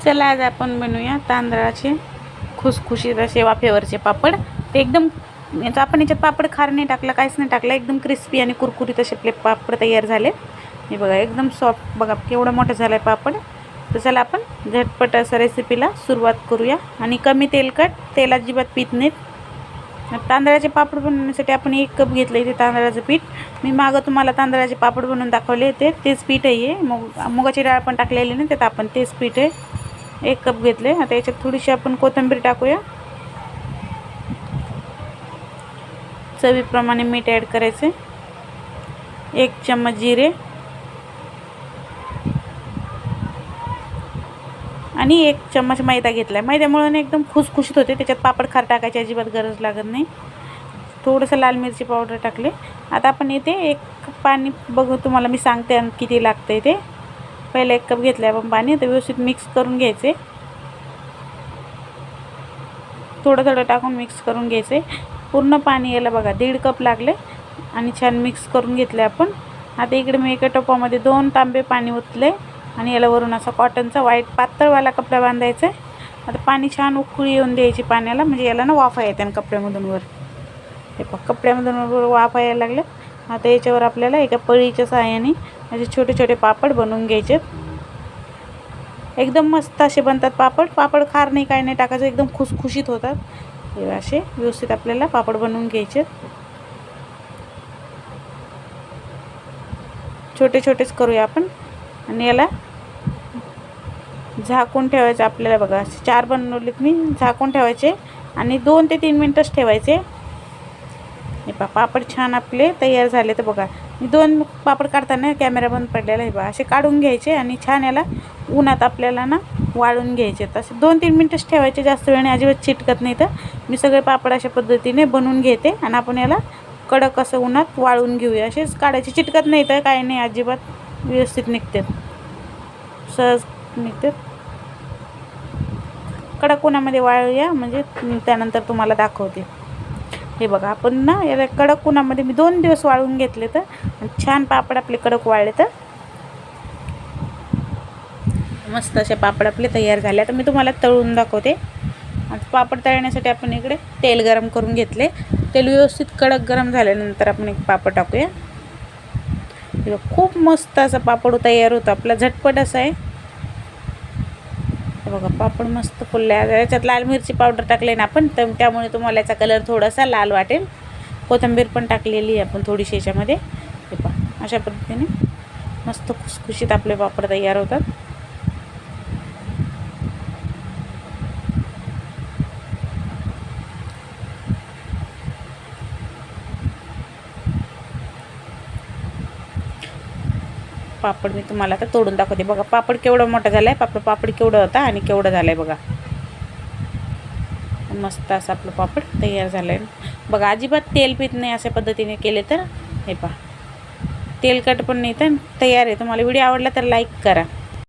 चला आज आपण बनवूया तांदळाचे खुसखुशीत असे वाफेवरचे पापड. ते एकदम आपण याच्यात पापड खार नाही टाकला, काहीच नाही टाकलं, एकदम क्रिस्पी आणि कुरकुरीत असे आपले पापड तयार झाले. हे बघा एकदम सॉफ्ट, बघा केवढा मोठा झाला आहे पापड. तर चला आपण झटपट असं रेसिपीला सुरुवात करूया. आणि कमी तेलकट, तेल अजिबात पीत नाहीत. तांदळाचे पापड बनवण्यासाठी आपण 1 कप घेतलं इथे तांदळाचं पीठ. मी मागं तुम्हाला तांदळाचे पापड बनवून दाखवले होते, तेच पीठ आहे हे. मुगाची डाळ पण टाकलेली नाही त्यात, आपण तेच पीठ आहे. 1 कप घेतले. आता याच्यात थोडीशी आपण कोथिंबीर टाकूया. चवीप्रमाणे मीठ ॲड करायचे. 1 चम्मच जिरे आणि 1 चम्मच मैदा घेतला आहे. मैद्यामुळे एकदम खुसखुशीत होते. त्याच्यात पापड खार टाकायची अजिबात गरज लागत नाही. थोडंसं लाल मिरची पावडर टाकले. आता आपण इथे 1 कप पाणी, बघू तुम्हाला मी सांगते किती लागतं ते. पहिला 1 कप घेतलं आहे आपण पाणी. तर व्यवस्थित मिक्स करून घ्यायचे. थोडं थोडं टाकून मिक्स करून घ्यायचे. पूर्ण पाणी यायला बघा 1.5 कप लागले आणि छान मिक्स करून घेतले आपण. आता इकडे मी एका टोपामध्ये 2 तांबे पाणी ओतले आणि याला वरून असा कॉटनचा व्हाईट पातळवाला कपडा बांधायचा आहे. आता पाणी छान उकळी येऊन द्यायची पाण्याला, म्हणजे याला ना वाफा येते आणि कपड्यामधून वर. हे पहा कपड्यामधून वर वाफा यायला लागले. आता याच्यावर आपल्याला एका पळीच्या सहाय्याने असे छोटे छोटे पापड बनवून घ्यायचे. एकदम मस्त असे बनतात पापड. पापड खार नाही, काय नाही टाकायचं, एकदम खुसखुशीत होतात. हे असे व्यवस्थित आपल्याला पापड बनवून घ्यायचे. छोटे छोटेच करूया आपण. आणि याला झाकून ठेवायचं आपल्याला. बघा 4 बनवलेत मी. झाकून ठेवायचे आणि 2 ते 3 मिनटच ठेवायचे. हे पहा पापड छान आपले तयार झाले. तर बघा मी 2 पापड काढताना कॅमेरा बंद पडलेला आहे. बघा असे काढून घ्यायचे आणि छान याला उन्हात आपल्याला ना वाळून घ्यायचे. तसे 2-3 मिनटच ठेवायचे, जास्त वेळ नाही, अजिबात चिटकत नाही. तर मी सगळे पापड अशा पद्धतीने बनवून घेते आणि आपण याला कडक असं उन्हात वाळून घेऊया. असेच काढायचे, चिटकत नाही तर काय नाही, अजिबात व्यवस्थित निघतात, सहज निघतात. कडक उन्हामध्ये वाळूया, म्हणजे त्यानंतर तुम्हाला दाखवते. हे बघा आपण ना याला कडक उन्हामध्ये मी 2 दिवस वाळून घेतले. तर छान पापड आपले कडक वाळले. तर मस्त असे पापड आपले तयार झाले. आता मी तुम्हाला तळून दाखवते. आता पापड तळण्यासाठी आपण इकडे तेल गरम करून घेतले. तेल व्यवस्थित कडक गरम झाल्यानंतर आपण एक पापड टाकूया. खूप मस्त असा पापड तयार होतो आपला, झटपट असा आहे. बघा पापड मस्त फुलले. याच्यात लाल मिरची पावडर टाकले ना आपण, तर त्यामुळे तुम्हाला याचा कलर थोडासा लाल वाटेल. कोथिंबीर पण टाकलेली आहे आपण थोडीशी याच्यामध्ये. हे पहा अशा पद्धतीने मस्त खुसखुशीत आपले पापड तयार होतात. पापड मी तुम्हाला आता तोडून दाखवते. बघा पापड केवढा मोठा झाला आहे. पापड केवढा होता आणि केवढा झाला आहे बघा. मस्त असं आपलं पापड तयार झालं आहे. बघा अजिबात तेल पीत नाही अशा पद्धतीने केले तर. हे पहा तेलकट पण नाही, तर तयार आहे. तुम्हाला व्हिडिओ आवडला तर लाईक करा.